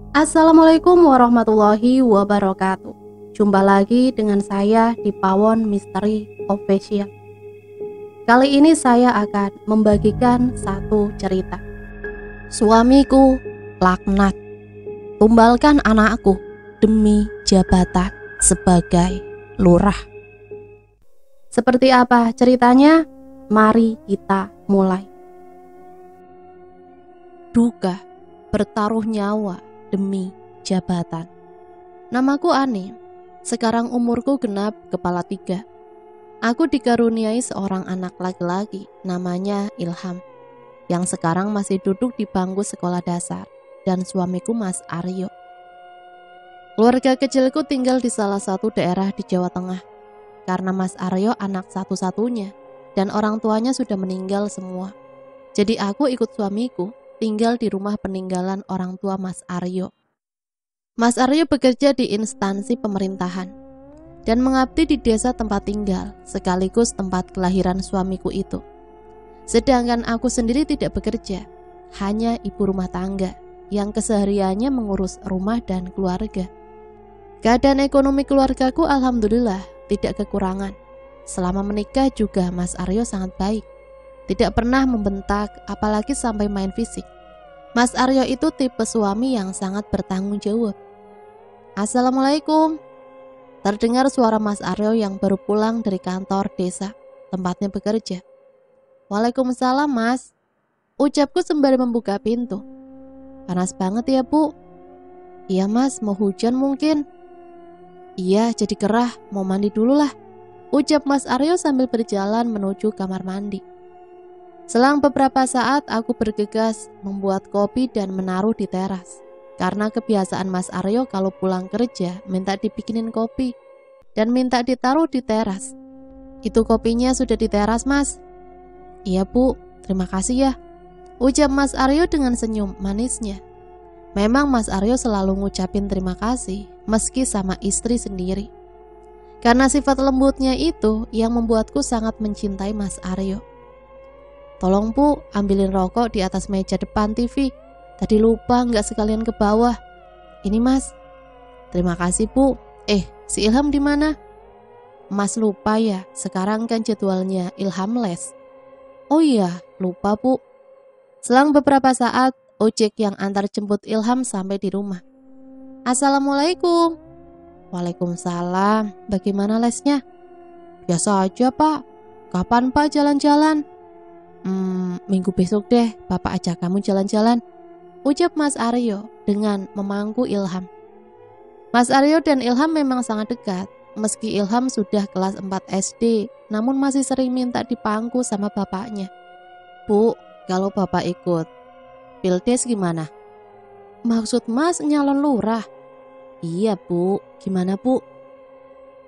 Assalamualaikum warahmatullahi wabarakatuh. Jumpa lagi dengan saya di Pawon Misteri Official. Kali ini saya akan membagikan satu cerita. Suamiku laknat, tumbalkan anakku demi jabatan sebagai lurah. Seperti apa ceritanya? Mari kita mulai. Duka bertaruh nyawa demi jabatan. Namaku Ani. Sekarang umurku genap kepala 3. Aku dikaruniai seorang anak laki-laki namanya Ilham, yang sekarang masih duduk di bangku sekolah dasar, dan suamiku Mas Aryo. Keluarga kecilku tinggal di salah satu daerah di Jawa Tengah, karena Mas Aryo anak satu-satunya, dan orang tuanya sudah meninggal semua. Jadi aku ikut suamiku tinggal di rumah peninggalan orang tua Mas Aryo. Mas Aryo bekerja di instansi pemerintahan dan mengabdi di desa tempat tinggal sekaligus tempat kelahiran suamiku itu. Sedangkan aku sendiri tidak bekerja, hanya ibu rumah tangga yang kesehariannya mengurus rumah dan keluarga. Keadaan ekonomi keluargaku alhamdulillah tidak kekurangan. Selama menikah juga Mas Aryo sangat baik. Tidak pernah membentak, apalagi sampai main fisik. Mas Aryo itu tipe suami yang sangat bertanggung jawab. Assalamualaikum. Terdengar suara Mas Aryo yang baru pulang dari kantor desa tempatnya bekerja. Waalaikumsalam Mas, ucapku sembari membuka pintu. Panas banget ya Bu? Iya Mas, mau hujan mungkin. Iya, jadi gerah, mau mandi dulu lah, ucap Mas Aryo sambil berjalan menuju kamar mandi. Selang beberapa saat aku bergegas membuat kopi dan menaruh di teras. Karena kebiasaan Mas Aryo kalau pulang kerja minta dibikinin kopi dan minta ditaruh di teras. Itu kopinya sudah di teras Mas. Iya Bu, terima kasih ya, ucap Mas Aryo dengan senyum manisnya. Memang Mas Aryo selalu ngucapin terima kasih meski sama istri sendiri. Karena sifat lembutnya itu yang membuatku sangat mencintai Mas Aryo. Tolong Bu, ambilin rokok di atas meja depan TV. Tadi lupa nggak sekalian ke bawah. Ini Mas. Terima kasih Bu. Si Ilham di mana? Mas lupa ya, sekarang kan jadwalnya Ilham les. Oh iya, lupa Bu. Selang beberapa saat, ojek yang antar jemput Ilham sampai di rumah. Assalamualaikum. Waalaikumsalam. Bagaimana lesnya? Biasa aja Pak. Kapan Pak jalan-jalan? Minggu besok deh, Bapak ajak kamu jalan-jalan, ucap Mas Aryo dengan memangku Ilham. Mas Aryo dan Ilham memang sangat dekat. Meski Ilham sudah kelas 4 SD, namun masih sering minta dipangku sama bapaknya. Bu, kalau Bapak ikut pildes gimana? Maksud Mas nyalon lurah? Iya Bu, gimana Bu?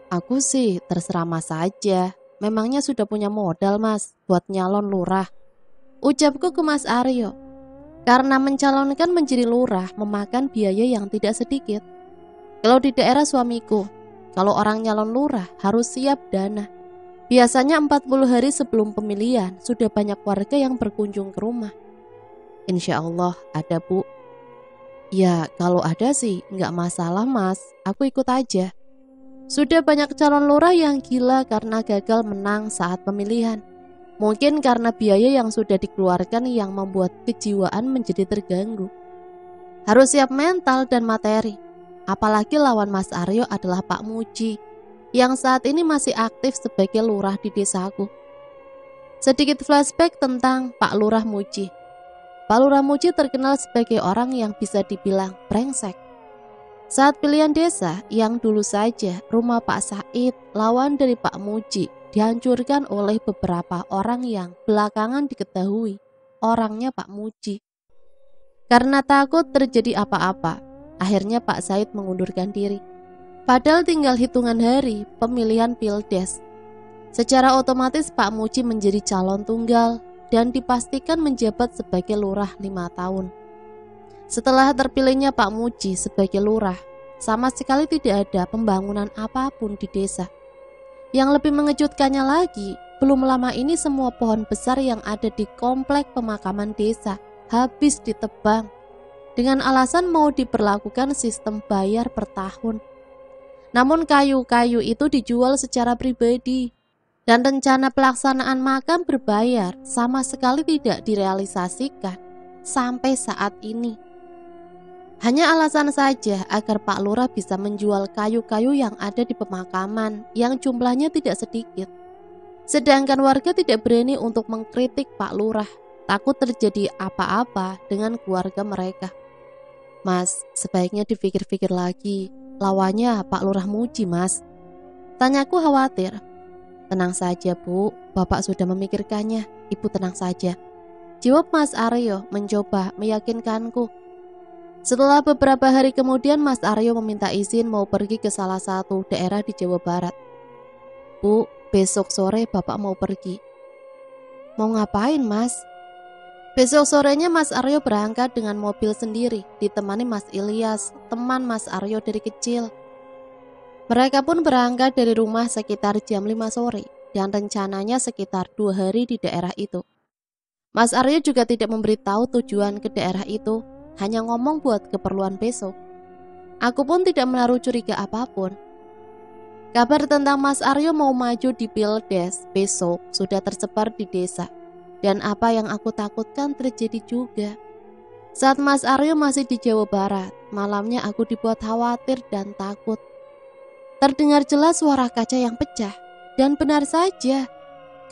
Aku sih terserah Mas saja. Memangnya sudah punya modal Mas buat nyalon lurah, ucapku ke Mas Aryo. Karena mencalonkan menjadi lurah memakan biaya yang tidak sedikit. Kalau di daerah suamiku, kalau orang nyalon lurah harus siap dana. Biasanya 40 hari sebelum pemilihan sudah banyak warga yang berkunjung ke rumah. Insya Allah ada Bu. Ya kalau ada sih nggak masalah Mas, aku ikut aja. Sudah banyak calon lurah yang gila karena gagal menang saat pemilihan. Mungkin karena biaya yang sudah dikeluarkan yang membuat kejiwaan menjadi terganggu. Harus siap mental dan materi. Apalagi lawan Mas Aryo adalah Pak Muji, yang saat ini masih aktif sebagai lurah di desaku. Sedikit flashback tentang Pak Lurah Muji. Pak Lurah Muji terkenal sebagai orang yang bisa dibilang brengsek. Saat pilihan desa yang dulu saja rumah Pak Said lawan dari Pak Muji dihancurkan oleh beberapa orang yang belakangan diketahui orangnya Pak Muji. Karena takut terjadi apa-apa, akhirnya Pak Said mengundurkan diri. Padahal tinggal hitungan hari pemilihan pildes. Secara otomatis Pak Muji menjadi calon tunggal dan dipastikan menjabat sebagai lurah 5 tahun. Setelah terpilihnya Pak Muji sebagai lurah, sama sekali tidak ada pembangunan apapun di desa. Yang lebih mengejutkannya lagi, belum lama ini semua pohon besar yang ada di komplek pemakaman desa habis ditebang. dengan alasan mau diperlakukan sistem bayar per tahun. Namun kayu-kayu itu dijual secara pribadi dan rencana pelaksanaan makam berbayar sama sekali tidak direalisasikan sampai saat ini. Hanya alasan saja agar Pak Lurah bisa menjual kayu-kayu yang ada di pemakaman yang jumlahnya tidak sedikit. Sedangkan warga tidak berani untuk mengkritik Pak Lurah, takut terjadi apa-apa dengan keluarga mereka. Mas, sebaiknya dipikir-pikir lagi, lawannya Pak Lurah Muji, Mas. Tanyaku khawatir. Tenang saja, Bu, Bapak sudah memikirkannya, Ibu tenang saja. Jawab Mas Aryo mencoba meyakinkanku. Setelah beberapa hari kemudian Mas Aryo meminta izin mau pergi ke salah satu daerah di Jawa Barat. Bu, besok sore Bapak mau pergi. Mau ngapain, Mas? Besok sorenya Mas Aryo berangkat dengan mobil sendiri, ditemani Mas Ilyas, teman Mas Aryo dari kecil. Mereka pun berangkat dari rumah sekitar jam 5 sore dan rencananya sekitar 2 hari di daerah itu. Mas Aryo juga tidak memberitahu tujuan ke daerah itu, hanya ngomong buat keperluan besok. Aku pun tidak menaruh curiga apapun. Kabar tentang Mas Aryo mau maju di Pildes besok sudah tersebar di desa. Dan apa yang aku takutkan terjadi juga. Saat Mas Aryo masih di Jawa Barat, malamnya aku dibuat khawatir dan takut. Terdengar jelas suara kaca yang pecah. Dan benar saja,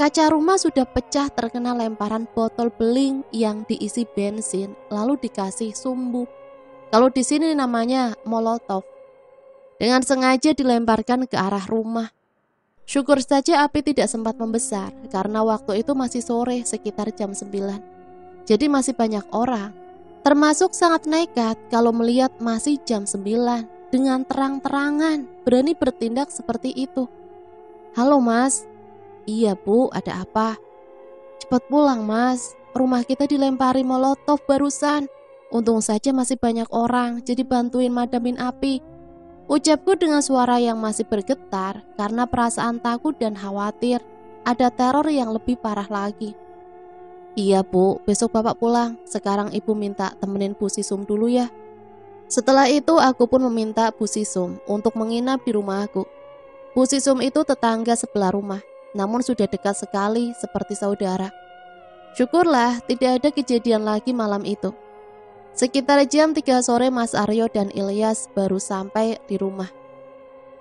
kaca rumah sudah pecah terkena lemparan botol beling yang diisi bensin lalu dikasih sumbu. Kalau di sini namanya molotov. Dengan sengaja dilemparkan ke arah rumah. Syukur saja api tidak sempat membesar karena waktu itu masih sore sekitar jam 9. Jadi masih banyak orang. Termasuk sangat nekat kalau melihat masih jam 9 dengan terang-terangan berani bertindak seperti itu. Halo Mas. Iya Bu, ada apa? Cepat pulang Mas, rumah kita dilempari molotov barusan. Untung saja masih banyak orang, jadi bantuin madamin api. Ucapku dengan suara yang masih bergetar karena perasaan takut dan khawatir ada teror yang lebih parah lagi. Iya Bu, besok Bapak pulang. Sekarang Ibu minta temenin Bu Sisum dulu ya. Setelah itu aku pun meminta Bu Sisum untuk menginap di rumah aku. Bu Sisum itu tetangga sebelah rumah, namun sudah dekat sekali seperti saudara. Syukurlah tidak ada kejadian lagi malam itu. Sekitar jam 3 sore Mas Aryo dan Ilyas baru sampai di rumah.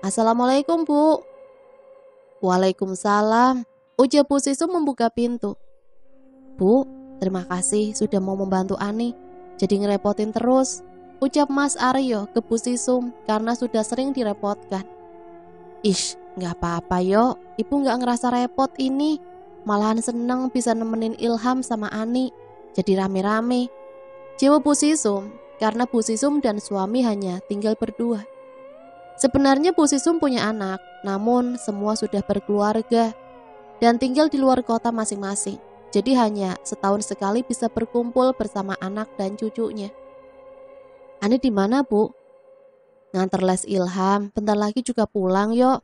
Assalamualaikum Bu. Waalaikumsalam. Ujar Bu Sisum membuka pintu. Bu, terima kasih sudah mau membantu Ani. Jadi ngerepotin terus. Ucap Mas Aryo ke Bu Sisum karena sudah sering direpotkan. Ish, gak apa-apa yo, Ibu gak ngerasa repot ini. Malahan seneng bisa nemenin Ilham sama Ani. Jadi rame-rame. Jawab Bu Sisum, karena Bu Sisum dan suami hanya tinggal berdua. Sebenarnya Bu Sisum punya anak, namun semua sudah berkeluarga dan tinggal di luar kota masing-masing. Jadi hanya setahun sekali bisa berkumpul bersama anak dan cucunya. Ani di mana Bu? Nganter les Ilham, bentar lagi juga pulang yuk.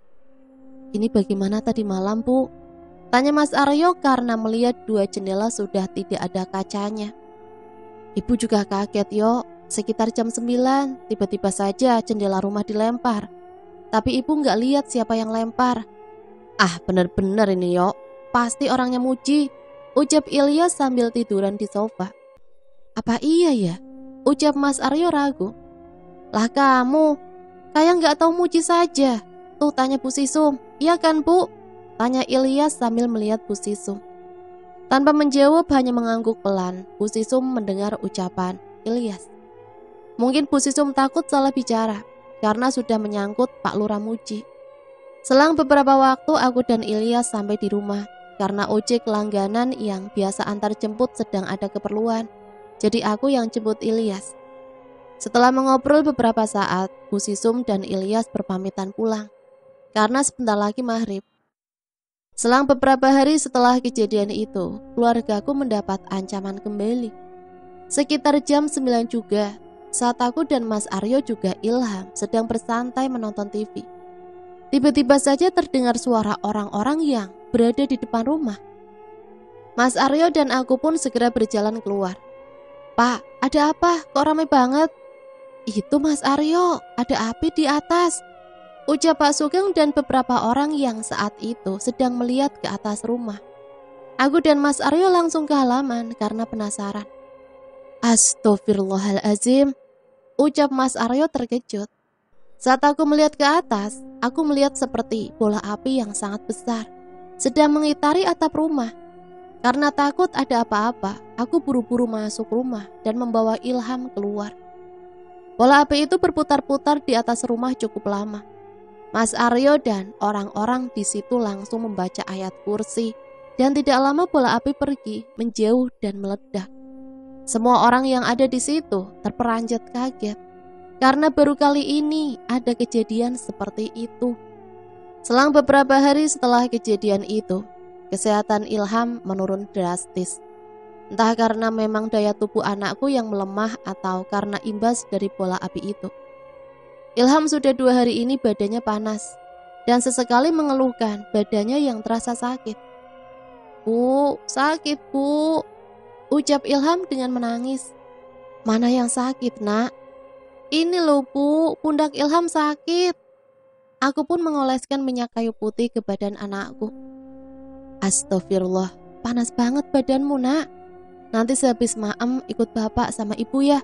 Ini bagaimana tadi malam Bu? Tanya Mas Aryo karena melihat 2 jendela sudah tidak ada kacanya. Ibu juga kaget yo, sekitar jam 9 tiba-tiba saja jendela rumah dilempar. Tapi ibu gak lihat siapa yang lempar. Ah bener-bener ini yo, pasti orangnya Muji. Ucap Ilyas sambil tiduran di sofa. Apa iya ya? Ucap Mas Aryo ragu. Lah kamu, kayak gak tahu Muji saja. Tuh tanya Bu Sisum, iya kan Bu? Tanya Ilyas sambil melihat Bu Sisum. Tanpa menjawab hanya mengangguk pelan, Bu Sisum mendengar ucapan Ilyas. Mungkin Bu Sisum takut salah bicara karena sudah menyangkut Pak Lurah Muji. Selang beberapa waktu aku dan Ilyas sampai di rumah karena ojek langganan yang biasa antar jemput sedang ada keperluan. Jadi aku yang jemput Ilyas. Setelah mengobrol beberapa saat, Bu Sisum dan Ilyas berpamitan pulang karena sebentar lagi maghrib. Selang beberapa hari setelah kejadian itu, keluargaku mendapat ancaman kembali. Sekitar jam 9 juga, saat aku dan Mas Aryo juga Ilham sedang bersantai menonton TV. Tiba-tiba saja terdengar suara orang-orang yang berada di depan rumah. Mas Aryo dan aku pun segera berjalan keluar. Pak, ada apa? Kok ramai banget? Itu Mas Aryo, ada api di atas, ucap Pak Sugeng dan beberapa orang yang saat itu sedang melihat ke atas rumah. Aku dan Mas Aryo langsung ke halaman karena penasaran. Astagfirullahalazim, ucap Mas Aryo terkejut. Saat aku melihat ke atas, aku melihat seperti bola api yang sangat besar sedang mengitari atap rumah. Karena takut ada apa-apa, aku buru-buru masuk rumah dan membawa Ilham keluar. Bola api itu berputar-putar di atas rumah cukup lama. Mas Aryo dan orang-orang di situ langsung membaca ayat kursi, dan tidak lama bola api pergi, menjauh dan meledak. Semua orang yang ada di situ terperanjat kaget, karena baru kali ini ada kejadian seperti itu. Selang beberapa hari setelah kejadian itu, kesehatan Ilham menurun drastis. Entah karena memang daya tubuh anakku yang melemah atau karena imbas dari bola api itu. Ilham sudah 2 hari ini badannya panas dan sesekali mengeluhkan badannya yang terasa sakit. Bu, sakit bu, ucap Ilham dengan menangis. Mana yang sakit nak? Ini loh bu, pundak Ilham sakit. Aku pun mengoleskan minyak kayu putih ke badan anakku. Astagfirullah, panas banget badanmu nak. Nanti sehabis maem ikut bapak sama ibu ya.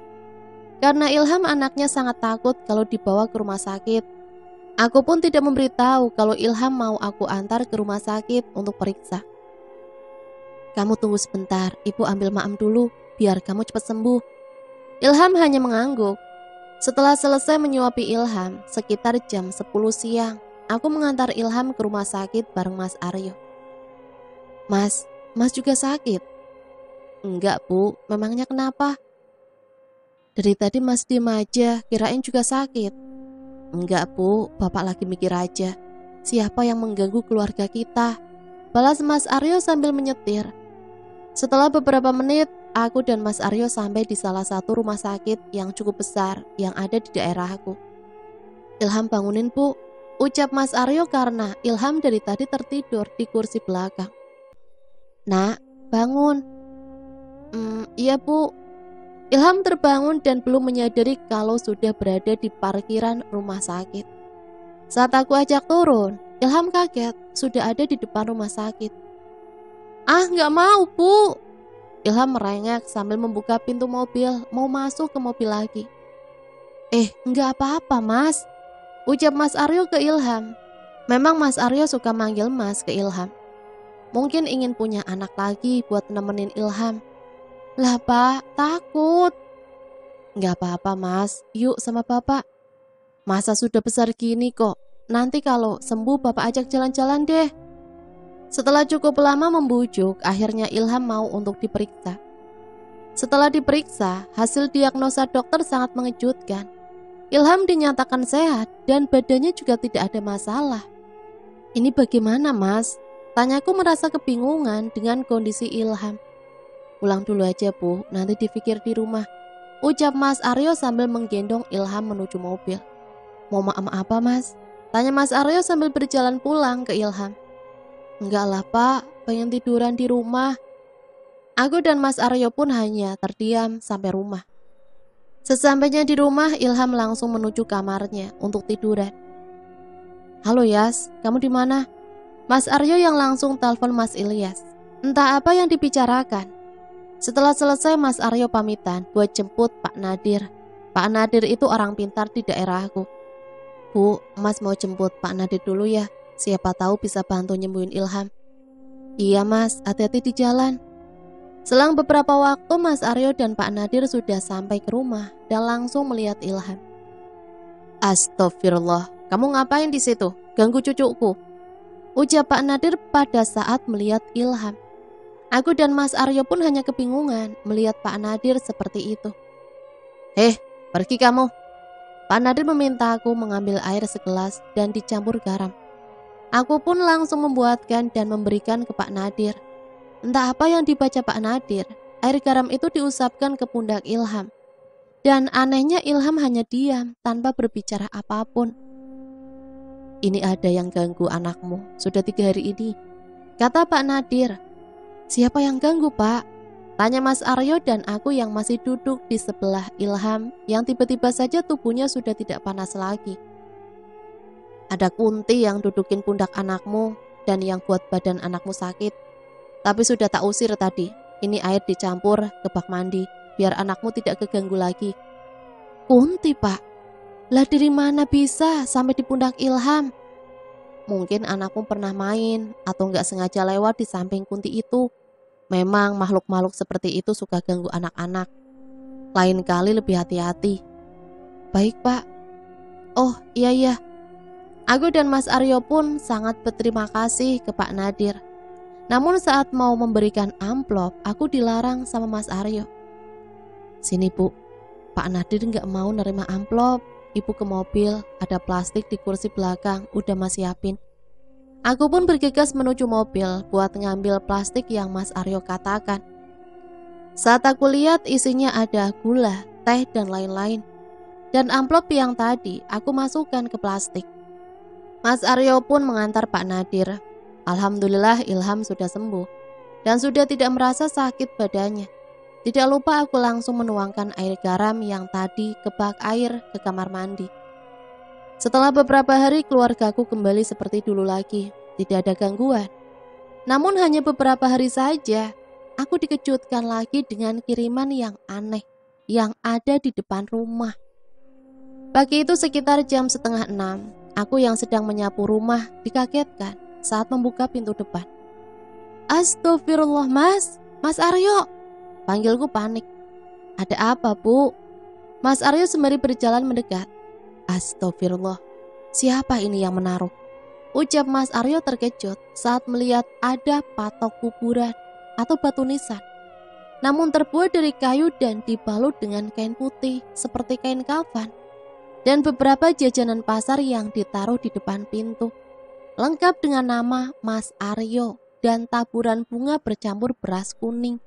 Karena Ilham anaknya sangat takut kalau dibawa ke rumah sakit. Aku pun tidak memberitahu kalau Ilham mau aku antar ke rumah sakit untuk periksa. Kamu tunggu sebentar, ibu ambil maem dulu, biar kamu cepat sembuh. Ilham hanya mengangguk. Setelah selesai menyuapi Ilham, sekitar jam 10 siang, aku mengantar Ilham ke rumah sakit bareng Mas Aryo. Mas juga sakit? Enggak bu, memangnya kenapa? Dari tadi Mas diem aja, kirain juga sakit. Enggak bu, bapak lagi mikir aja, siapa yang mengganggu keluarga kita? Balas Mas Aryo sambil menyetir. Setelah beberapa menit, aku dan Mas Aryo sampai di salah satu rumah sakit yang cukup besar yang ada di daerahku. Ilham bangunin bu, ucap Mas Aryo karena Ilham dari tadi tertidur di kursi belakang. Nak, bangun. Iya bu. Ilham terbangun dan belum menyadari kalau sudah berada di parkiran rumah sakit. Saat aku ajak turun, Ilham kaget sudah ada di depan rumah sakit. Nggak mau bu. Ilham merengek sambil membuka pintu mobil, mau masuk ke mobil lagi. Nggak apa-apa mas, ucap Mas Aryo ke Ilham. Memang Mas Aryo suka manggil mas ke Ilham. Mungkin ingin punya anak lagi buat nemenin Ilham. Lah pak, takut. Nggak apa-apa mas, yuk sama bapak. Masa sudah besar gini kok, nanti kalau sembuh bapak ajak jalan-jalan deh. Setelah cukup lama membujuk, akhirnya Ilham mau untuk diperiksa. Setelah diperiksa, hasil diagnosa dokter sangat mengejutkan. Ilham dinyatakan sehat dan badannya juga tidak ada masalah. Ini bagaimana mas? Tanyaku merasa kebingungan dengan kondisi Ilham. Pulang dulu aja bu, nanti dipikir di rumah, ucap Mas Aryo sambil menggendong Ilham menuju mobil. Mau maem apa mas? Tanya Mas Aryo sambil berjalan pulang ke Ilham. Enggak lah pak, pengen tiduran di rumah. Aku dan Mas Aryo pun hanya terdiam sampai rumah. Sesampainya di rumah, Ilham langsung menuju kamarnya untuk tiduran. Halo Yas, kamu di mana? Mas Aryo yang langsung telepon Mas Ilyas. Entah apa yang dibicarakan. Setelah selesai Mas Aryo pamitan buat jemput Pak Nadir. Pak Nadir itu orang pintar di daerahku. Bu, Mas mau jemput Pak Nadir dulu ya. Siapa tahu bisa bantu nyembuhin Ilham. Iya mas, hati-hati di jalan. Selang beberapa waktu Mas Aryo dan Pak Nadir sudah sampai ke rumah dan langsung melihat Ilham. Astagfirullah, kamu ngapain di situ? Ganggu cucuku, ucap Pak Nadir pada saat melihat Ilham. Aku dan Mas Aryo pun hanya kebingungan melihat Pak Nadir seperti itu. Pergi kamu. Pak Nadir meminta aku mengambil air segelas dan dicampur garam. Aku pun langsung membuatkan dan memberikan ke Pak Nadir. Entah apa yang dibaca Pak Nadir, air garam itu diusapkan ke pundak Ilham. Dan anehnya Ilham hanya diam tanpa berbicara apapun. Ini ada yang ganggu anakmu sudah 3 hari ini, kata Pak Nadir. Siapa yang ganggu pak? Tanya Mas Aryo dan aku yang masih duduk di sebelah Ilham yang tiba-tiba saja tubuhnya sudah tidak panas lagi. Ada Kunti yang dudukin pundak anakmu dan yang buat badan anakmu sakit. Tapi sudah tak usir tadi. Ini air dicampur ke bak mandi biar anakmu tidak keganggu lagi. Kunti, Pak? Lah dari mana bisa sampai di pundak Ilham? Mungkin anakmu pernah main atau nggak sengaja lewat di samping Kunti itu. Memang makhluk-makhluk seperti itu suka ganggu anak-anak. Lain kali lebih hati-hati. Baik, Pak. Oh, iya. Aku dan Mas Aryo pun sangat berterima kasih ke Pak Nadir. Namun saat mau memberikan amplop, aku dilarang sama Mas Aryo. Sini, Bu. Pak Nadir nggak mau nerima amplop. Ibu ke mobil, ada plastik di kursi belakang, udah Mas siapin. Aku pun bergegas menuju mobil buat ngambil plastik yang Mas Aryo katakan. Saat aku lihat isinya ada gula, teh dan lain-lain. Dan amplop yang tadi aku masukkan ke plastik. Mas Aryo pun mengantar Pak Nadir. Alhamdulillah Ilham sudah sembuh dan sudah tidak merasa sakit badannya. Tidak lupa aku langsung menuangkan air garam yang tadi ke bak air ke kamar mandi. Setelah beberapa hari keluargaku kembali seperti dulu lagi, tidak ada gangguan. Namun hanya beberapa hari saja, aku dikejutkan lagi dengan kiriman yang aneh yang ada di depan rumah. Pagi itu sekitar jam 5:30, aku yang sedang menyapu rumah dikagetkan saat membuka pintu depan. Astagfirullah, Mas Aryo, panggilku panik. Ada apa, Bu? Mas Aryo sembari berjalan mendekat. Astagfirullah, siapa ini yang menaruh? Ucap Mas Aryo terkejut saat melihat ada patok kuburan atau batu nisan. Namun terbuat dari kayu dan dibalut dengan kain putih seperti kain kafan. Dan beberapa jajanan pasar yang ditaruh di depan pintu. Lengkap dengan nama Mas Aryo dan taburan bunga bercampur beras kuning.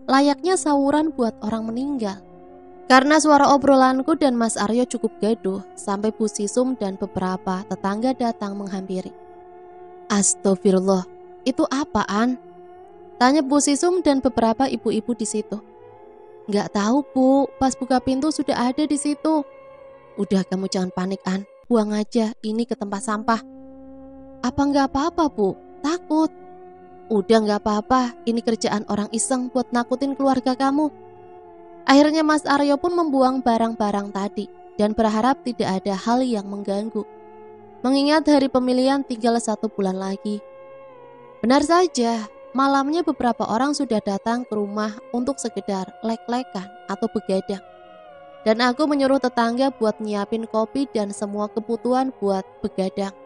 Layaknya sahuran buat orang meninggal. Karena suara obrolanku dan Mas Aryo cukup gaduh, sampai Bu Sisum dan beberapa tetangga datang menghampiri. Astagfirullah, itu apaan? Tanya Bu Sisum dan beberapa ibu-ibu di situ. Nggak tahu, Bu, pas buka pintu sudah ada di situ. Udah, kamu jangan panik, An. Buang aja ini ke tempat sampah. Apa nggak apa-apa, Bu? Takut. Udah nggak apa-apa, ini kerjaan orang iseng buat nakutin keluarga kamu. Akhirnya Mas Aryo pun membuang barang-barang tadi dan berharap tidak ada hal yang mengganggu. Mengingat hari pemilihan tinggal 1 bulan lagi. Benar saja, malamnya beberapa orang sudah datang ke rumah untuk sekedar lek-lekan atau begadang. Dan aku menyuruh tetangga buat nyiapin kopi dan semua kebutuhan buat begadang.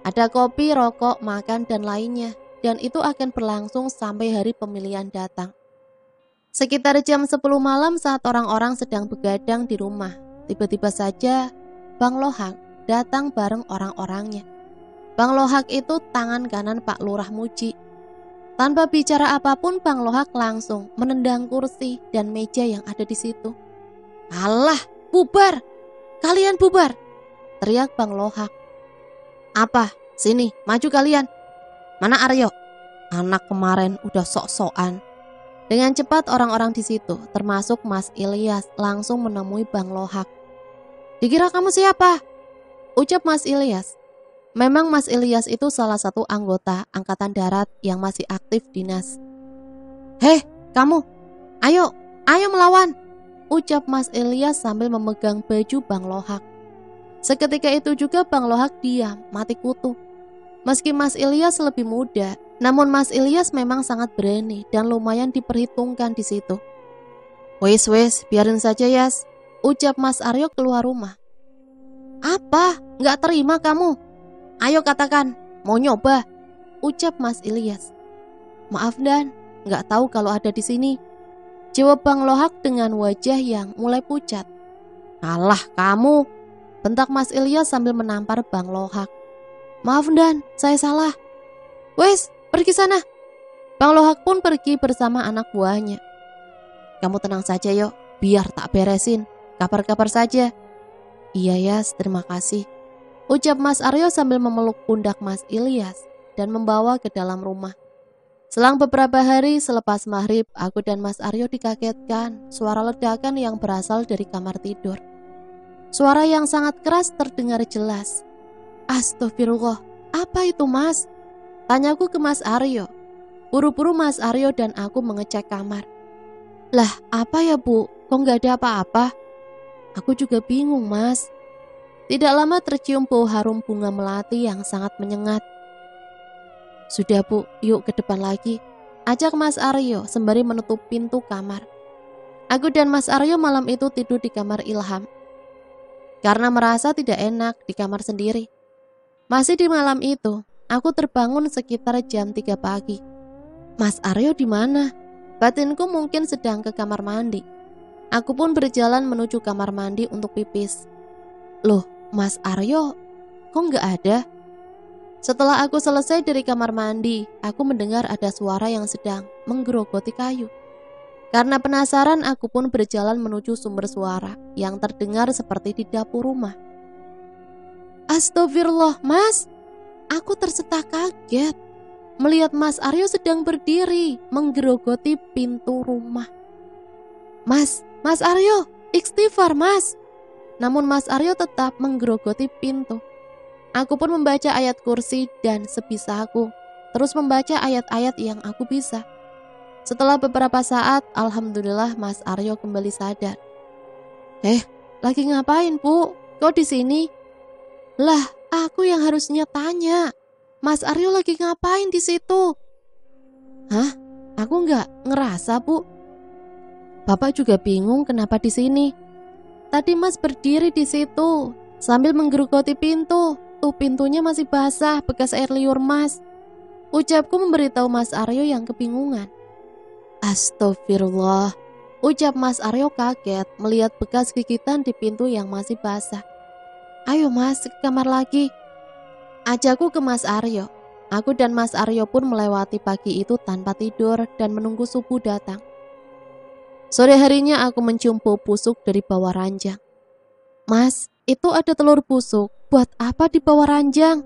Ada kopi, rokok, makan, dan lainnya. Dan itu akan berlangsung sampai hari pemilihan datang. Sekitar jam 10 malam saat orang-orang sedang begadang di rumah, tiba-tiba saja Bang Lohak datang bareng orang-orangnya. Bang Lohak itu tangan kanan Pak Lurah Muji. Tanpa bicara apapun, Bang Lohak langsung menendang kursi dan meja yang ada di situ. Alah, bubar! Kalian bubar! Teriak Bang Lohak. Apa? Sini, maju kalian. Mana Aryo? Anak kemarin udah sok-sokan. Dengan cepat orang-orang di situ, termasuk Mas Ilyas, langsung menemui Bang Lohak. Dikira kamu siapa? Ucap Mas Ilyas. Memang Mas Ilyas itu salah satu anggota Angkatan Darat yang masih aktif dinas. Heh, kamu, ayo melawan! Ucap Mas Ilyas sambil memegang baju Bang Lohak. Seketika itu juga Bang Lohak diam, mati kutu. Meski Mas Ilyas lebih muda, namun Mas Ilyas memang sangat berani dan lumayan diperhitungkan di situ. Wes, biarin saja, Yas. Ucap Mas Aryo keluar rumah. Apa? Nggak terima kamu? Ayo katakan, mau nyoba? Ucap Mas Ilyas. Maaf Dan, nggak tahu kalau ada di sini. Jawab Bang Lohak dengan wajah yang mulai pucat. Alah kamu, bentak Mas Ilyas sambil menampar Bang Lohak. Maaf Dan, saya salah. Wes, pergi sana. Bang Lohak pun pergi bersama anak buahnya. Kamu tenang saja yuk, biar tak beresin. Kabar-kabar saja. Iya Yas, terima kasih. Ucap Mas Aryo sambil memeluk pundak Mas Ilyas dan membawa ke dalam rumah. Selang beberapa hari selepas maghrib, aku dan Mas Aryo dikagetkan suara ledakan yang berasal dari kamar tidur. Suara yang sangat keras terdengar jelas. Astagfirullah, apa itu Mas? Tanyaku ke Mas Aryo. Buru-buru Mas Aryo dan aku mengecek kamar. Lah, apa ya Bu? Kok nggak ada apa-apa? Aku juga bingung Mas. Tidak lama tercium bau harum bunga melati yang sangat menyengat. Sudah Bu, yuk ke depan lagi, ajak Mas Aryo sembari menutup pintu kamar. Aku dan Mas Aryo malam itu tidur di kamar Ilham karena merasa tidak enak di kamar sendiri. Masih di malam itu, aku terbangun sekitar jam 3 pagi. Mas Aryo di mana? Batinku mungkin sedang ke kamar mandi. Aku pun berjalan menuju kamar mandi untuk pipis. Loh, Mas Aryo kok nggak ada? Setelah aku selesai dari kamar mandi, aku mendengar ada suara yang sedang menggerogoti kayu. Karena penasaran, aku pun berjalan menuju sumber suara yang terdengar seperti di dapur rumah. Astagfirullah, Mas. Aku tersetak kaget melihat Mas Aryo sedang berdiri menggerogoti pintu rumah. Mas Aryo, istighfar Mas. Namun Mas Aryo tetap menggerogoti pintu. Aku pun membaca ayat kursi dan sebisa aku, terus membaca ayat-ayat yang aku bisa. Setelah beberapa saat, alhamdulillah Mas Aryo kembali sadar. Lagi ngapain Bu? Kok di sini? Lah, aku yang harusnya tanya. Mas Aryo lagi ngapain di situ? Hah? Aku nggak ngerasa Bu. Bapak juga bingung kenapa di sini. Tadi Mas berdiri di situ sambil menggerogoti pintu. Tuh pintunya masih basah bekas air liur Mas. Ucapku memberitahu Mas Aryo yang kebingungan. Astagfirullah, ucap Mas Aryo kaget melihat bekas gigitan di pintu yang masih basah. Ayo Mas, ke kamar lagi. Ajakku ke Mas Aryo. Aku dan Mas Aryo pun melewati pagi itu tanpa tidur dan menunggu subuh datang. Sore harinya aku mencium bau busuk dari bawah ranjang. Mas, itu ada telur busuk. Buat apa di bawah ranjang?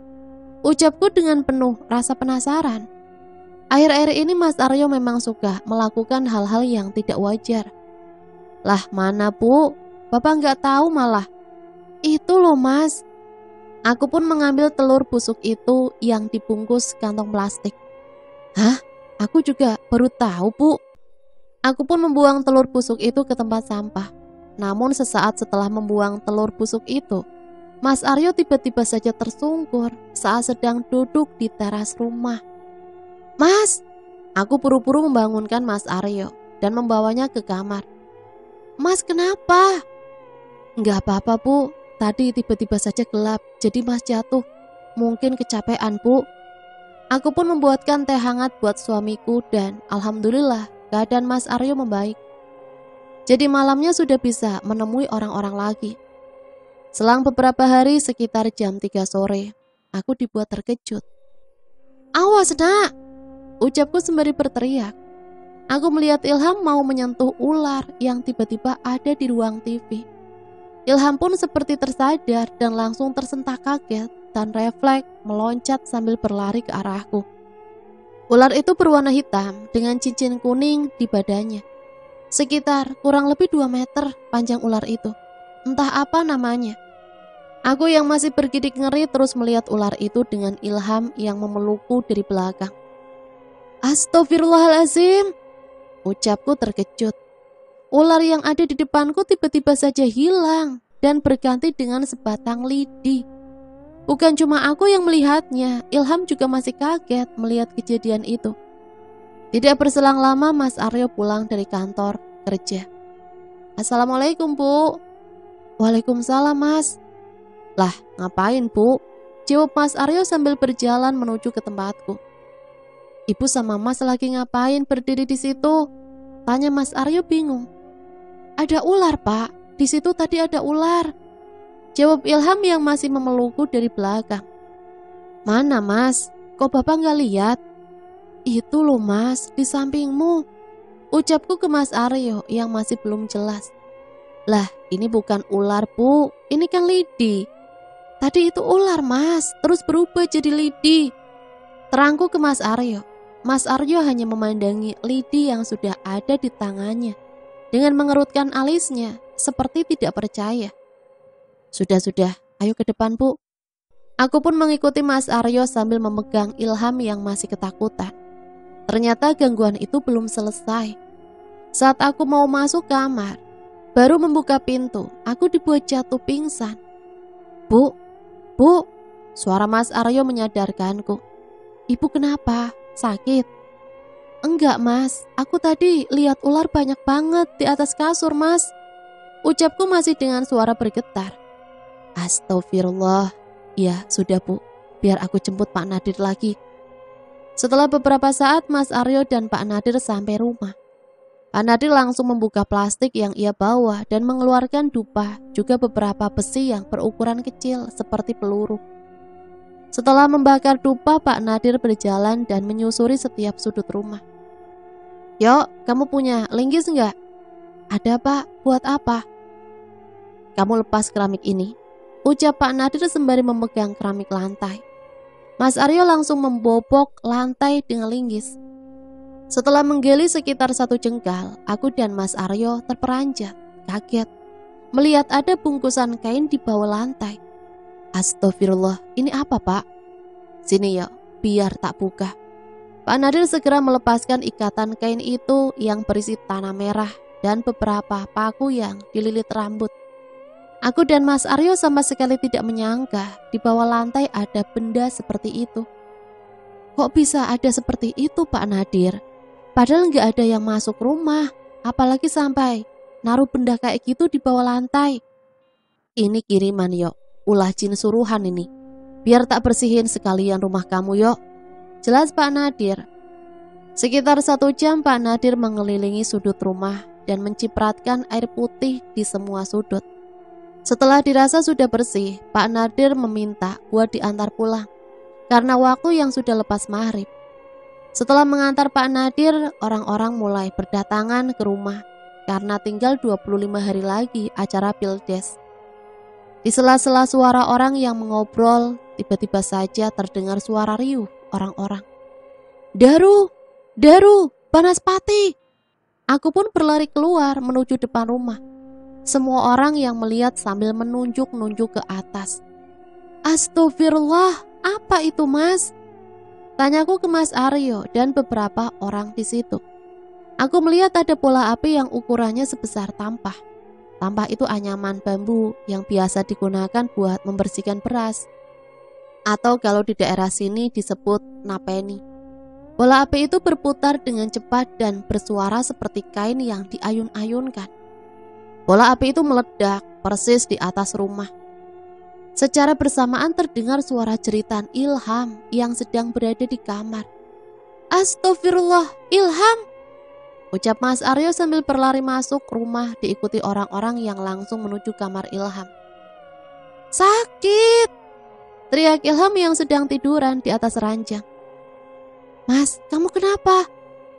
Ucapku dengan penuh rasa penasaran. Akhir-akhir ini Mas Aryo memang suka melakukan hal-hal yang tidak wajar. Lah mana Bu? Bapak nggak tahu malah. Itu loh Mas. Aku pun mengambil telur busuk itu yang dibungkus kantong plastik. Hah? Aku juga baru tahu Bu. Aku pun membuang telur busuk itu ke tempat sampah. Namun sesaat setelah membuang telur busuk itu, Mas Aryo tiba-tiba saja tersungkur saat sedang duduk di teras rumah. Mas, aku buru-buru membangunkan Mas Aryo dan membawanya ke kamar. Mas kenapa? Enggak apa-apa Bu, tadi tiba-tiba saja gelap, jadi Mas jatuh. Mungkin kecapean Bu. Aku pun membuatkan teh hangat buat suamiku dan alhamdulillah keadaan Mas Aryo membaik. Jadi malamnya sudah bisa menemui orang-orang lagi. Selang beberapa hari sekitar jam 3 sore, aku dibuat terkejut. Awas nak, ucapku sembari berteriak. Aku melihat Ilham mau menyentuh ular yang tiba-tiba ada di ruang TV. Ilham pun seperti tersadar dan langsung tersentak kaget dan refleks meloncat sambil berlari ke arahku. Ular itu berwarna hitam dengan cincin kuning di badannya. Sekitar kurang lebih 2 meter panjang ular itu. Entah apa namanya. Aku yang masih bergidik ngeri terus melihat ular itu dengan Ilham yang memelukku dari belakang. Astagfirullahaladzim, ucapku terkejut. Ular yang ada di depanku tiba-tiba saja hilang dan berganti dengan sebatang lidi. Bukan cuma aku yang melihatnya, Ilham juga masih kaget melihat kejadian itu. Tidak berselang lama Mas Aryo pulang dari kantor kerja. Assalamualaikum Bu. Waalaikumsalam Mas. Lah ngapain Bu? Jawab Mas Aryo sambil berjalan menuju ke tempatku. Ibu sama Mas lagi ngapain berdiri di situ? Tanya Mas Aryo bingung. Ada ular Pak, di situ tadi ada ular. Jawab Ilham yang masih memelukku dari belakang. Mana Mas? Kok Bapak nggak lihat? Itu loh Mas, di sampingmu. Ucapku ke Mas Aryo yang masih belum jelas. Lah ini bukan ular Bu, ini kan lidi. Tadi itu ular Mas, terus berubah jadi lidi. Terangku ke Mas Aryo. Mas Aryo hanya memandangi lidi yang sudah ada di tangannya dengan mengerutkan alisnya seperti tidak percaya. Sudah, ayo ke depan, Bu. Aku pun mengikuti Mas Aryo sambil memegang Ilham yang masih ketakutan. Ternyata gangguan itu belum selesai. Saat aku mau masuk kamar, baru membuka pintu, aku dibuat jatuh pingsan. Bu, suara Mas Aryo menyadarkanku. Ibu kenapa? Sakit? Enggak, Mas, aku tadi lihat ular banyak banget di atas kasur, Mas. Ucapku masih dengan suara bergetar. Astagfirullah. Ya, sudah, Bu. Biar aku jemput Pak Nadir lagi. Setelah beberapa saat, Mas Aryo dan Pak Nadir sampai rumah. Pak Nadir langsung membuka plastik yang ia bawa dan mengeluarkan dupa, juga beberapa besi yang berukuran kecil seperti peluru. Setelah membakar dupa, Pak Nadir berjalan dan menyusuri setiap sudut rumah. Yuk, kamu punya linggis enggak? Ada, Pak. Buat apa? Kamu lepas keramik ini, ucap Pak Nadir sembari memegang keramik lantai. Mas Aryo langsung membobok lantai dengan linggis. Setelah menggali sekitar 1 jengkal, aku dan Mas Aryo terperanjat, kaget, melihat ada bungkusan kain di bawah lantai. Astagfirullah, ini apa, Pak? Sini ya, biar tak buka. Pak Nadir segera melepaskan ikatan kain itu yang berisi tanah merah dan beberapa paku yang dililit rambut. Aku dan Mas Aryo sama sekali tidak menyangka di bawah lantai ada benda seperti itu. Kok bisa ada seperti itu, Pak Nadir? Padahal nggak ada yang masuk rumah, apalagi sampai naruh benda kayak gitu di bawah lantai. Ini kiriman, Yok. Ulah jin suruhan ini. Biar tak bersihin sekalian rumah kamu, Yok. Jelas Pak Nadir. Sekitar 1 jam Pak Nadir mengelilingi sudut rumah dan mencipratkan air putih di semua sudut. Setelah dirasa sudah bersih, Pak Nadir meminta buat diantar pulang karena waktu yang sudah lepas maghrib. Setelah mengantar Pak Nadir, orang-orang mulai berdatangan ke rumah karena tinggal 25 hari lagi acara Pildes. Di sela-sela suara orang yang mengobrol, tiba-tiba saja terdengar suara riuh orang-orang. Daru, panas pati. Aku pun berlari keluar menuju depan rumah. Semua orang yang melihat sambil menunjuk-nunjuk ke atas. Astagfirullah, apa itu, Mas? Tanyaku ke Mas Aryo dan beberapa orang di situ. Aku melihat ada bola api yang ukurannya sebesar tampah. Tampah itu anyaman bambu yang biasa digunakan buat membersihkan beras. Atau kalau di daerah sini disebut napeni. Bola api itu berputar dengan cepat dan bersuara seperti kain yang diayun-ayunkan. Bola api itu meledak persis di atas rumah. Secara bersamaan terdengar suara jeritan Ilham yang sedang berada di kamar. Astagfirullah, Ilham! Ucap Mas Aryo sambil berlari masuk rumah diikuti orang-orang yang langsung menuju kamar Ilham. Sakit! Teriak Ilham yang sedang tiduran di atas ranjang. Mas, kamu kenapa?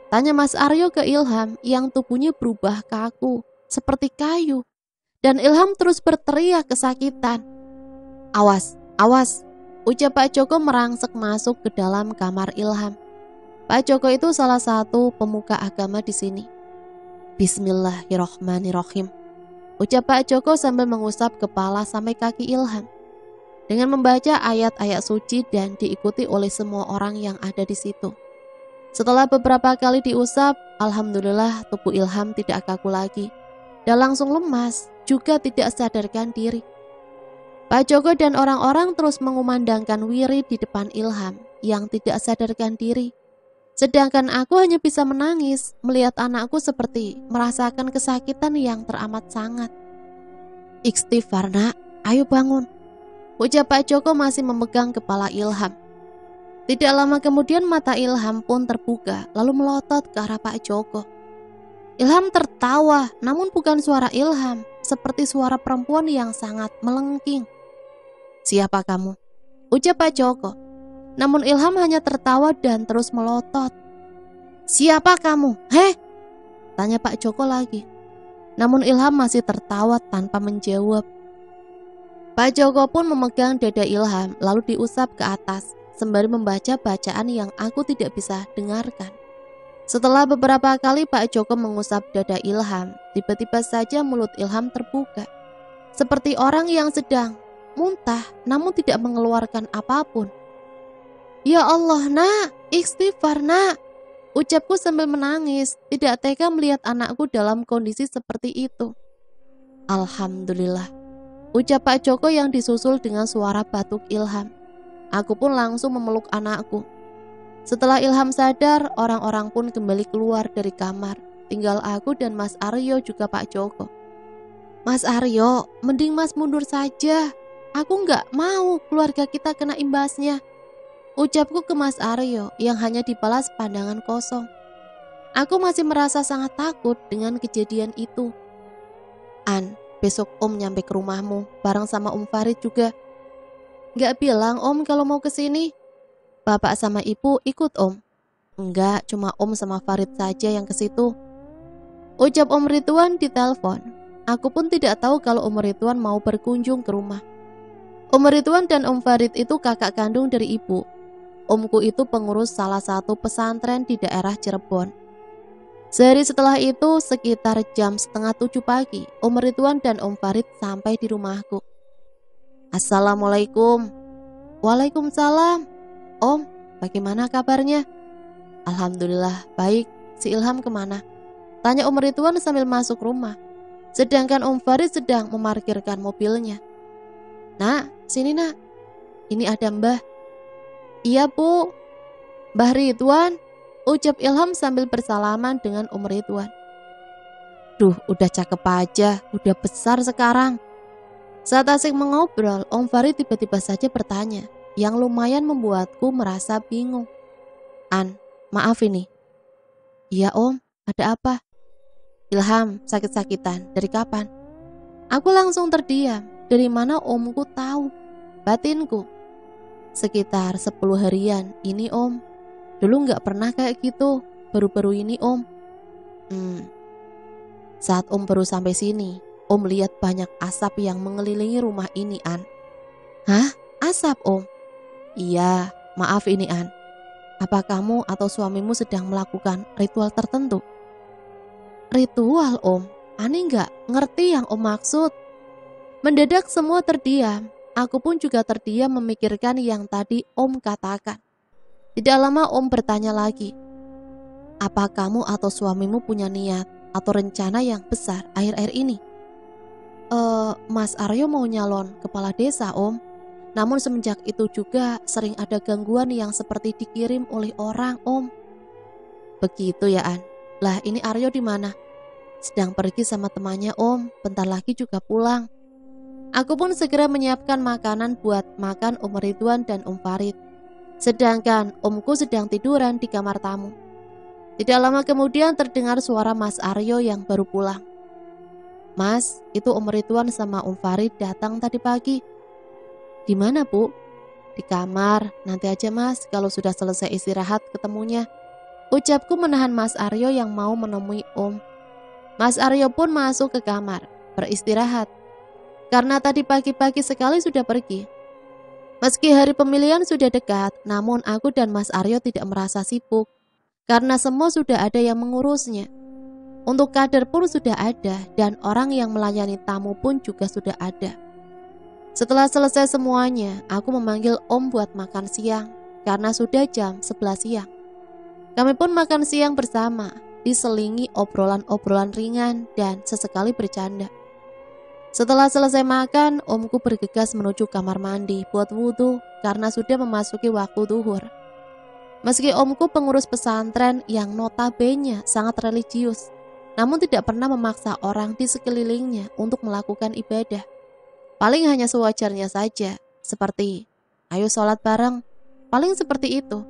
Tanya Mas Aryo ke Ilham yang tubuhnya berubah kaku seperti kayu. Dan Ilham terus berteriak kesakitan. Awas, ucap Pak Joko merangsek masuk ke dalam kamar Ilham. Pak Joko itu salah satu pemuka agama di sini. Bismillahirrohmanirrohim, ucap Pak Joko sambil mengusap kepala sampai kaki Ilham. Dengan membaca ayat-ayat suci dan diikuti oleh semua orang yang ada di situ. Setelah beberapa kali diusap, alhamdulillah tubuh Ilham tidak kaku lagi. Dan langsung lemas, juga tidak sadarkan diri. Pak Joko dan orang-orang terus mengumandangkan wirid di depan Ilham yang tidak sadarkan diri. Sedangkan aku hanya bisa menangis melihat anakku seperti merasakan kesakitan yang teramat sangat. Istighfar, nak, ayo bangun, ucap Pak Joko masih memegang kepala Ilham. Tidak lama kemudian mata Ilham pun terbuka lalu melotot ke arah Pak Joko. Ilham tertawa, namun bukan suara Ilham, seperti suara perempuan yang sangat melengking. Siapa kamu? Ucap Pak Joko. Namun Ilham hanya tertawa dan terus melotot. Siapa kamu? Heh? Tanya Pak Joko lagi. Namun Ilham masih tertawa tanpa menjawab. Pak Joko pun memegang dada Ilham lalu diusap ke atas sembari membaca bacaan yang aku tidak bisa dengarkan. Setelah beberapa kali Pak Joko mengusap dada Ilham, tiba-tiba saja mulut Ilham terbuka. Seperti orang yang sedang muntah namun tidak mengeluarkan apapun. "Ya Allah, nak, istighfar, nak," ucapku sambil menangis, tidak tega melihat anakku dalam kondisi seperti itu. "Alhamdulillah," ucap Pak Joko yang disusul dengan suara batuk Ilham. Aku pun langsung memeluk anakku. Setelah Ilham sadar, orang-orang pun kembali keluar dari kamar. Tinggal aku dan Mas Aryo juga Pak Joko. "Mas Aryo, mending Mas mundur saja. Aku nggak mau keluarga kita kena imbasnya," ucapku ke Mas Aryo yang hanya dibalas pandangan kosong. Aku masih merasa sangat takut dengan kejadian itu. "An, besok Om nyampe ke rumahmu bareng sama Om Farid juga." "Nggak bilang Om kalau mau kesini." "Bapak sama Ibu ikut Om." "Enggak, cuma Om sama Farid saja yang ke situ," ucap Om Ridwan di telepon. Aku pun tidak tahu kalau Om Ridwan mau berkunjung ke rumah. Om Ridwan dan Om Farid itu kakak kandung dari ibu. Omku itu pengurus salah satu pesantren di daerah Cirebon. Sehari setelah itu, sekitar jam 6:30 pagi, Om Ridwan dan Om Farid sampai di rumahku. "Assalamualaikum." "Waalaikumsalam. Om, bagaimana kabarnya?" "Alhamdulillah, baik. Si Ilham kemana?" tanya Om Ridwan sambil masuk rumah. Sedangkan Om Farid sedang memarkirkan mobilnya. "Nak, sini nak. Ini ada Mbah." "Iya Bu." "Mbah Ridwan," ucap Ilham sambil bersalaman dengan Om Ridwan. "Duh, udah cakep aja, udah besar sekarang." Saat asik mengobrol, Om Farid tiba-tiba saja bertanya, yang lumayan membuatku merasa bingung. "An, maaf ini." "Iya Om, ada apa?" "Ilham sakit-sakitan, dari kapan?" Aku langsung terdiam. Dari mana Omku tahu? Batinku, "Sekitar 10 harian ini Om. Dulu gak pernah kayak gitu, baru-baru ini Om." Saat Om baru sampai sini, Om lihat banyak asap yang mengelilingi rumah ini, An." "Hah? Asap Om?" "Iya, maaf ini An. Apa kamu atau suamimu sedang melakukan ritual tertentu?" "Ritual Om? Ani gak ngerti yang Om maksud." Mendadak semua terdiam. Aku pun juga terdiam memikirkan yang tadi Om katakan. Tidak lama Om bertanya lagi, "Apa kamu atau suamimu punya niat atau rencana yang besar akhir-akhir ini?" Mas Aryo mau nyalon kepala desa Om. Namun semenjak itu juga sering ada gangguan yang seperti dikirim oleh orang Om." "Begitu ya An. Lah ini Aryo di mana?" "Sedang pergi sama temannya Om, bentar lagi juga pulang." Aku pun segera menyiapkan makanan buat makan Om Ridwan dan Om Farid. Sedangkan Omku sedang tiduran di kamar tamu. Tidak lama kemudian terdengar suara Mas Aryo yang baru pulang. "Mas, itu Om Ridwan sama Om Farid datang tadi pagi." "Di mana Bu?" "Di kamar, nanti aja Mas kalau sudah selesai istirahat ketemunya," ucapku menahan Mas Aryo yang mau menemui Om. Mas Aryo pun masuk ke kamar, beristirahat. Karena tadi pagi-pagi sekali sudah pergi. Meski hari pemilihan sudah dekat, namun aku dan Mas Aryo tidak merasa sibuk. Karena semua sudah ada yang mengurusnya. Untuk kader pun sudah ada, dan orang yang melayani tamu pun juga sudah ada. Setelah selesai semuanya, aku memanggil Om buat makan siang, karena sudah jam 11 siang. Kami pun makan siang bersama, diselingi obrolan-obrolan ringan dan sesekali bercanda. Setelah selesai makan, Omku bergegas menuju kamar mandi buat wudhu karena sudah memasuki waktu duhur. Meski Omku pengurus pesantren yang notabene sangat religius, namun tidak pernah memaksa orang di sekelilingnya untuk melakukan ibadah. Paling hanya sewajarnya saja, seperti ayo sholat bareng, paling seperti itu.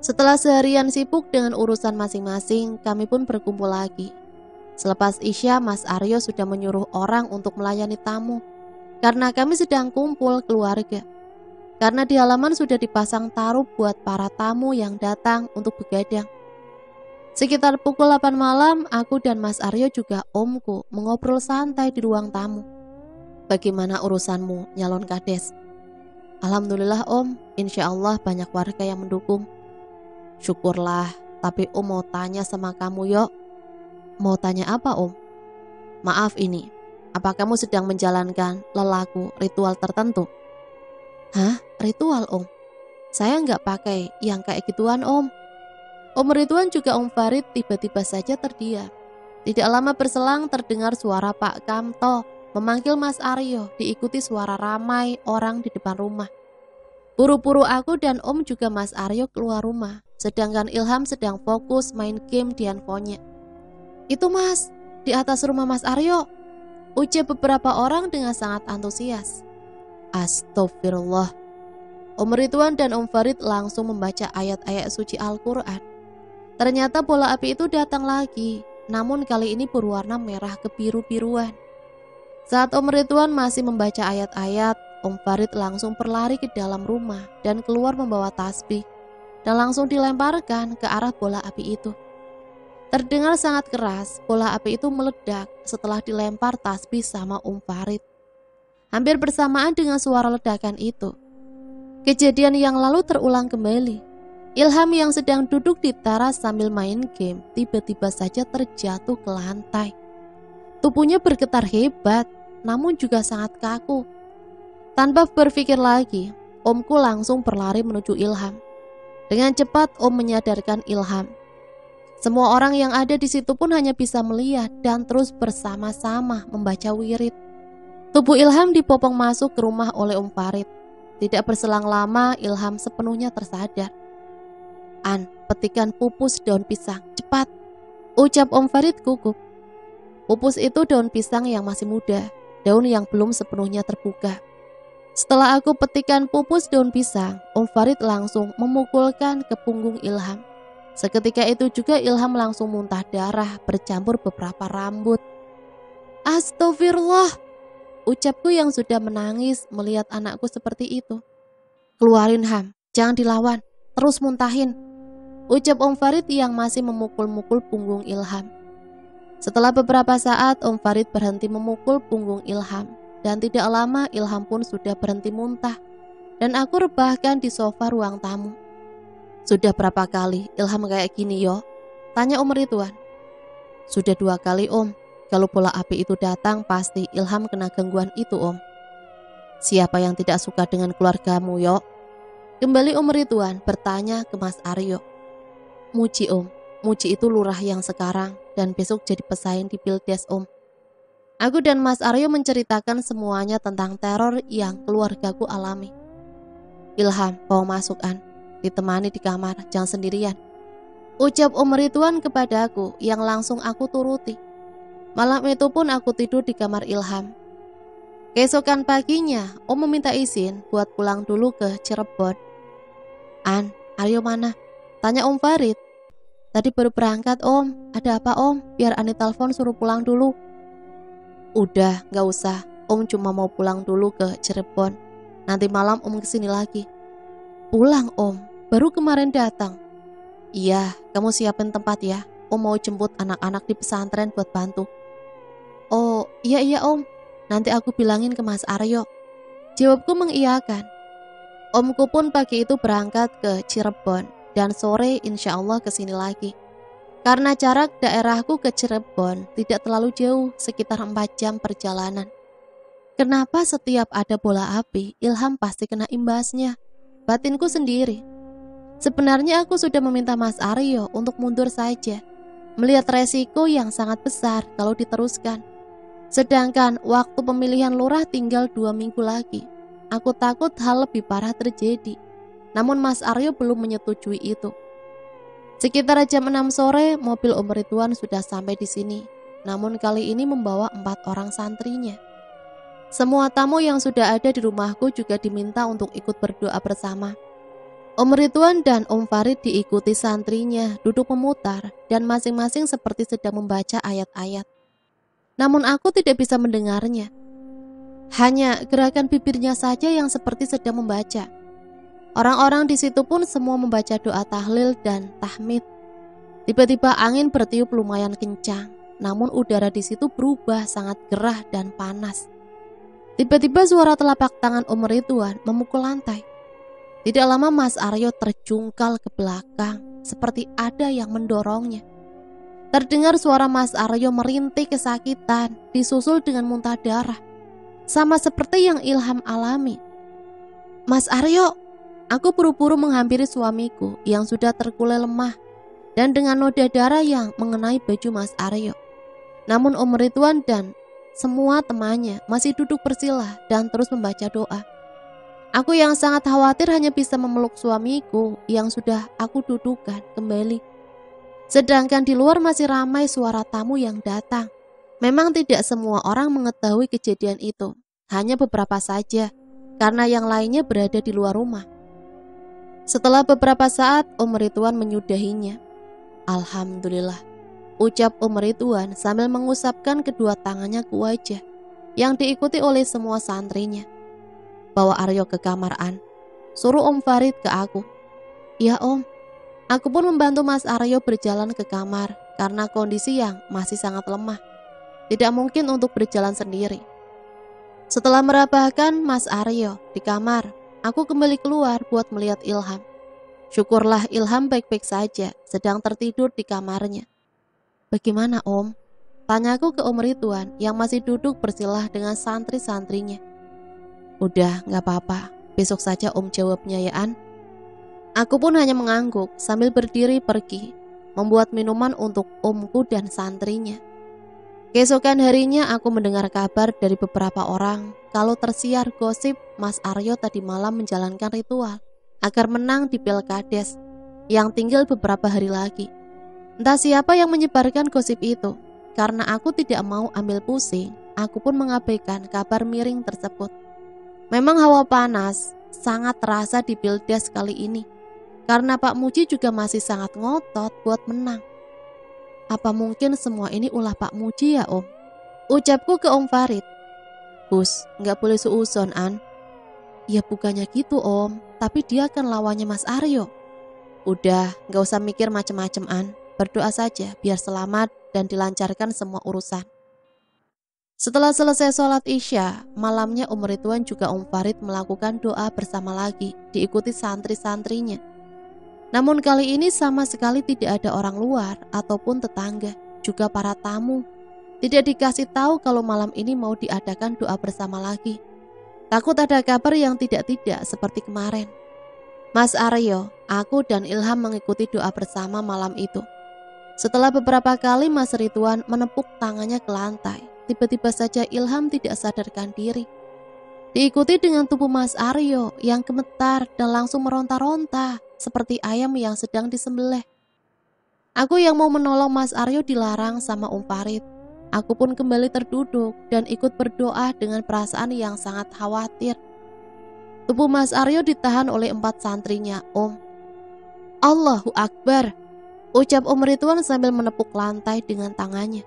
Setelah seharian sibuk dengan urusan masing-masing, kami pun berkumpul lagi. Selepas Isya, Mas Aryo sudah menyuruh orang untuk melayani tamu, karena kami sedang kumpul keluarga. Karena di halaman sudah dipasang taruh buat para tamu yang datang untuk begadang. Sekitar pukul 8 malam, aku dan Mas Aryo juga Omku mengobrol santai di ruang tamu. "Bagaimana urusanmu nyalon kades?" Alhamdulillah Om, insya Allah banyak warga yang mendukung. Syukurlah, tapi Om mau tanya sama kamu Yok. Mau tanya apa Om? Maaf ini, apa kamu sedang menjalankan lelaku ritual tertentu? Hah? Ritual Om? Saya nggak pakai yang kayak gituan Om. Om Ridwan juga Om Farid tiba-tiba saja terdiam. Tidak lama berselang terdengar suara Pak Kamto memanggil Mas Aryo, diikuti suara ramai orang di depan rumah. Buru-buru aku dan Om juga Mas Aryo keluar rumah, sedangkan Ilham sedang fokus main game di handphonenya. Itu Mas, di atas rumah Mas Aryo, ucap beberapa orang dengan sangat antusias. Astagfirullah. Om Ridwan dan Om Farid langsung membaca ayat-ayat suci Al-Quran. Ternyata bola api itu datang lagi, namun kali ini berwarna merah kebiru-biruan. Saat Om Ridwan masih membaca ayat-ayat, Om Farid langsung berlari ke dalam rumah dan keluar membawa tasbih dan langsung dilemparkan ke arah bola api itu. Terdengar sangat keras, bola api itu meledak setelah dilempar tasbih sama Om Farid. Hampir bersamaan dengan suara ledakan itu, kejadian yang lalu terulang kembali. Ilham yang sedang duduk di teras sambil main game tiba-tiba saja terjatuh ke lantai. Tubuhnya bergetar hebat, namun juga sangat kaku. Tanpa berpikir lagi, Omku langsung berlari menuju Ilham. Dengan cepat Om menyadarkan Ilham. Semua orang yang ada di situ pun hanya bisa melihat dan terus bersama-sama membaca wirid. Tubuh Ilham dipopong masuk ke rumah oleh Om Farid. Tidak berselang lama Ilham sepenuhnya tersadar. An, petikan pupus daun pisang, cepat, ucap Om Farid gugup. Pupus itu daun pisang yang masih muda, daun yang belum sepenuhnya terbuka. Setelah aku petikan pupus daun pisang, Om Farid langsung memukulkan ke punggung Ilham. Seketika itu juga Ilham langsung muntah darah bercampur beberapa rambut. Astagfirullah, ucapku yang sudah menangis melihat anakku seperti itu. Keluarin Ham, jangan dilawan, terus muntahin, ucap Om Farid yang masih memukul-mukul punggung Ilham. Setelah beberapa saat Om Farid berhenti memukul punggung Ilham dan tidak lama Ilham pun sudah berhenti muntah dan aku rebahkan di sofa ruang tamu. Sudah berapa kali Ilham kayak gini yo? Tanya Om Ridwan. Sudah 2 kali Om. Kalau bola api itu datang pasti Ilham kena gangguan itu Om. Siapa yang tidak suka dengan keluargamu yo? Kembali Om Ridwan bertanya ke Mas Aryo. Muji Om, Muji itu lurah yang sekarang dan besok jadi pesaing di Pildes Om. Aku dan Mas Aryo menceritakan semuanya tentang teror yang keluargaku alami. Ilham, bawa masuk An, ditemani di kamar, jangan sendirian, ucap Om Ridwan kepadaku yang langsung aku turuti. Malam itu pun aku tidur di kamar Ilham. Keesokan paginya Om meminta izin buat pulang dulu ke Cirebon. An, Aryo mana? Tanya Om Farid. Tadi baru berangkat Om, ada apa Om? Biar Ani telepon suruh pulang dulu. Udah, gak usah, Om cuma mau pulang dulu ke Cirebon. Nanti malam Om kesini lagi. Pulang Om, baru kemarin datang. Iya, kamu siapin tempat ya, Om mau jemput anak-anak di pesantren buat bantu. Oh, iya Om, nanti aku bilangin ke Mas Aryo. Jawabku mengiyakan. Omku pun pagi itu berangkat ke Cirebon dan sore insya Allah kesini lagi. Karena jarak daerahku ke Cirebon tidak terlalu jauh, sekitar 4 jam perjalanan. Kenapa setiap ada bola api, Ilham pasti kena imbasnya? Batinku sendiri. Sebenarnya aku sudah meminta Mas Aryo untuk mundur saja, melihat resiko yang sangat besar kalau diteruskan. Sedangkan waktu pemilihan lurah tinggal 2 minggu lagi. Aku takut hal lebih parah terjadi. Namun Mas Aryo belum menyetujui itu. Sekitar jam 6 sore, mobil Om Ridwan sudah sampai di sini. Namun kali ini membawa 4 orang santrinya. Semua tamu yang sudah ada di rumahku juga diminta untuk ikut berdoa bersama. Om Ridwan dan Om Farid diikuti santrinya duduk memutar dan masing-masing seperti sedang membaca ayat-ayat. Namun aku tidak bisa mendengarnya. Hanya gerakan bibirnya saja yang seperti sedang membaca. Orang-orang di situ pun semua membaca doa tahlil dan tahmid. Tiba-tiba angin bertiup lumayan kencang, namun udara di situ berubah sangat gerah dan panas. Tiba-tiba suara telapak tangan Om Ridwan memukul lantai. Tidak lama Mas Aryo terjungkal ke belakang, seperti ada yang mendorongnya. Terdengar suara Mas Aryo merintih kesakitan, disusul dengan muntah darah, sama seperti yang Ilham alami. Mas Aryo, aku buru-buru menghampiri suamiku yang sudah terkulai lemah dan dengan noda darah yang mengenai baju Mas Aryo. Namun Om Ridwan dan semua temannya masih duduk bersila dan terus membaca doa. Aku yang sangat khawatir hanya bisa memeluk suamiku yang sudah aku dudukan kembali. Sedangkan di luar masih ramai suara tamu yang datang. Memang tidak semua orang mengetahui kejadian itu, hanya beberapa saja, karena yang lainnya berada di luar rumah. Setelah beberapa saat, Om Ridwan menyudahinya. Alhamdulillah, ucap Om Ridwan sambil mengusapkan kedua tangannya ke wajah, yang diikuti oleh semua santrinya. Bawa Aryo ke kamar An, suruh Om Farid ke aku. Ya Om. Aku pun membantu Mas Aryo berjalan ke kamar karena kondisi yang masih sangat lemah. Tidak mungkin untuk berjalan sendiri. Setelah merabahkan Mas Aryo di kamar, aku kembali keluar buat melihat Ilham. Syukurlah Ilham baik-baik saja, sedang tertidur di kamarnya. Bagaimana Om? Tanyaku ke Om Ridwan yang masih duduk bersilah dengan santri-santrinya. Udah, gak apa-apa. Besok saja Om jawabnya ya An. Aku pun hanya mengangguk sambil berdiri pergi, membuat minuman untuk omku dan santrinya. Keesokan harinya aku mendengar kabar dari beberapa orang kalau tersiar gosip Mas Aryo tadi malam menjalankan ritual agar menang di Pilkades yang tinggal beberapa hari lagi. Entah siapa yang menyebarkan gosip itu. Karena aku tidak mau ambil pusing, aku pun mengabaikan kabar miring tersebut. Memang hawa panas sangat terasa di Pildes kali ini. Karena Pak Muji juga masih sangat ngotot buat menang. Apa mungkin semua ini ulah Pak Muji ya Om? Ucapku ke Om Farid. Gus, gak boleh suuzon An. Ya bukannya gitu Om, tapi dia kan lawannya Mas Aryo. Udah, gak usah mikir macem-macem An. Berdoa saja biar selamat dan dilancarkan semua urusan. Setelah selesai sholat Isya, malamnya Om Ridwan juga Om Farid melakukan doa bersama lagi, diikuti santri-santrinya. Namun kali ini sama sekali tidak ada orang luar ataupun tetangga, juga para tamu. Tidak dikasih tahu kalau malam ini mau diadakan doa bersama lagi. Takut ada kabar yang tidak-tidak seperti kemarin. Mas Aryo, aku dan Ilham mengikuti doa bersama malam itu. Setelah beberapa kali Mas Ridwan menepuk tangannya ke lantai, tiba-tiba saja Ilham tidak sadarkan diri. Diikuti dengan tubuh Mas Aryo yang gemetar dan langsung meronta-ronta seperti ayam yang sedang disembelih. Aku yang mau menolong Mas Aryo dilarang sama Om Farid. Aku pun kembali terduduk dan ikut berdoa dengan perasaan yang sangat khawatir. Tubuh Mas Aryo ditahan oleh 4 santrinya, Om. Allahu Akbar, ucap Om Ridwan sambil menepuk lantai dengan tangannya.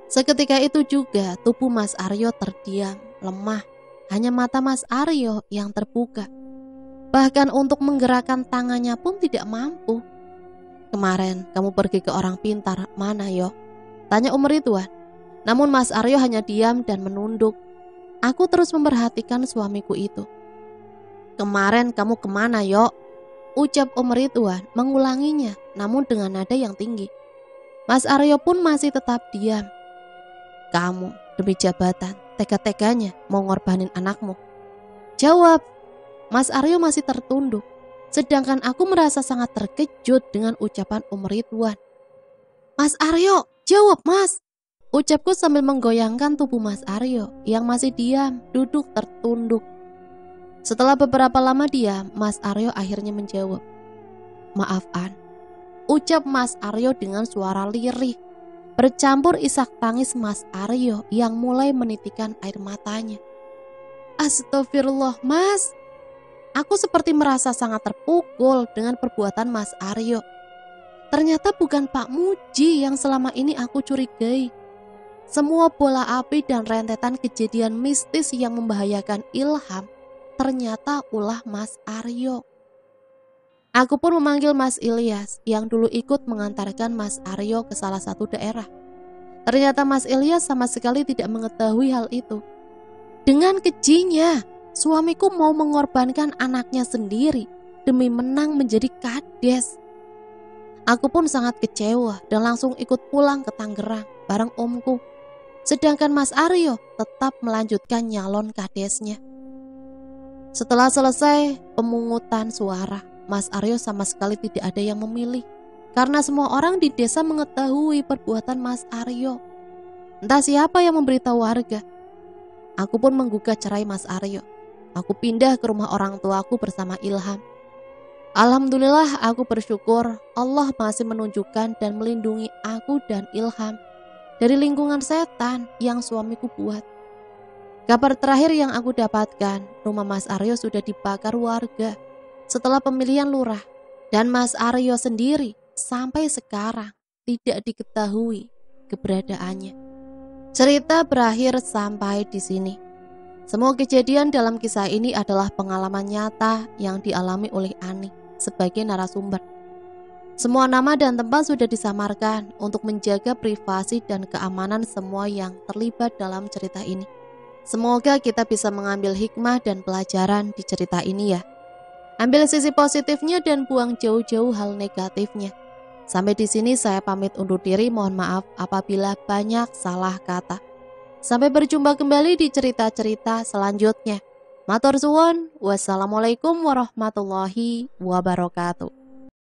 Seketika itu juga tubuh Mas Aryo terdiam, lemah. Hanya mata Mas Aryo yang terbuka. Bahkan untuk menggerakkan tangannya pun tidak mampu. Kemarin kamu pergi ke orang pintar, mana yo? Tanya Om Ridwan. Namun Mas Aryo hanya diam dan menunduk. Aku terus memperhatikan suamiku itu. Kemarin kamu kemana yo? Ucap Om Ridwan mengulanginya, namun dengan nada yang tinggi. Mas Aryo pun masih tetap diam. Kamu demi jabatan, tega-teganya mau ngorbanin anakmu. Jawab. Mas Aryo masih tertunduk. Sedangkan aku merasa sangat terkejut dengan ucapan Om Ridwan. Mas Aryo, jawab Mas. Ucapku sambil menggoyangkan tubuh Mas Aryo yang masih diam, duduk tertunduk. Setelah beberapa lama diam, Mas Aryo akhirnya menjawab. Maaf An. Ucap Mas Aryo dengan suara lirih. Bercampur isak tangis Mas Aryo yang mulai menitikkan air matanya. Astagfirullah Mas. Aku seperti merasa sangat terpukul dengan perbuatan Mas Aryo. Ternyata bukan Pak Muji yang selama ini aku curigai. Semua bola api dan rentetan kejadian mistis yang membahayakan Ilham ternyata ulah Mas Aryo. Aku pun memanggil Mas Ilyas yang dulu ikut mengantarkan Mas Aryo ke salah satu daerah. Ternyata Mas Ilyas sama sekali tidak mengetahui hal itu. Dengan kejinya, suamiku mau mengorbankan anaknya sendiri demi menang menjadi kades. Aku pun sangat kecewa dan langsung ikut pulang ke Tangerang bareng omku. Sedangkan Mas Aryo tetap melanjutkan nyalon kadesnya. Setelah selesai pemungutan suara, Mas Aryo sama sekali tidak ada yang memilih. Karena semua orang di desa mengetahui perbuatan Mas Aryo. Entah siapa yang memberitahu warga. Aku pun menggugat cerai Mas Aryo. Aku pindah ke rumah orang tuaku bersama Ilham. Alhamdulillah aku bersyukur Allah masih menunjukkan dan melindungi aku dan Ilham dari lingkungan setan yang suamiku buat. Kabar terakhir yang aku dapatkan, rumah Mas Aryo sudah dibakar warga setelah pemilihan lurah. Dan Mas Aryo sendiri sampai sekarang tidak diketahui keberadaannya. Cerita berakhir sampai di sini. Semua kejadian dalam kisah ini adalah pengalaman nyata yang dialami oleh Ani sebagai narasumber. Semua nama dan tempat sudah disamarkan untuk menjaga privasi dan keamanan semua yang terlibat dalam cerita ini. Semoga kita bisa mengambil hikmah dan pelajaran di cerita ini ya. Ambil sisi positifnya dan buang jauh-jauh hal negatifnya. Sampai di sini saya pamit undur diri, mohon maaf apabila banyak salah kata. Sampai berjumpa kembali di cerita-cerita selanjutnya. Matur suwun, wassalamualaikum warahmatullahi wabarakatuh.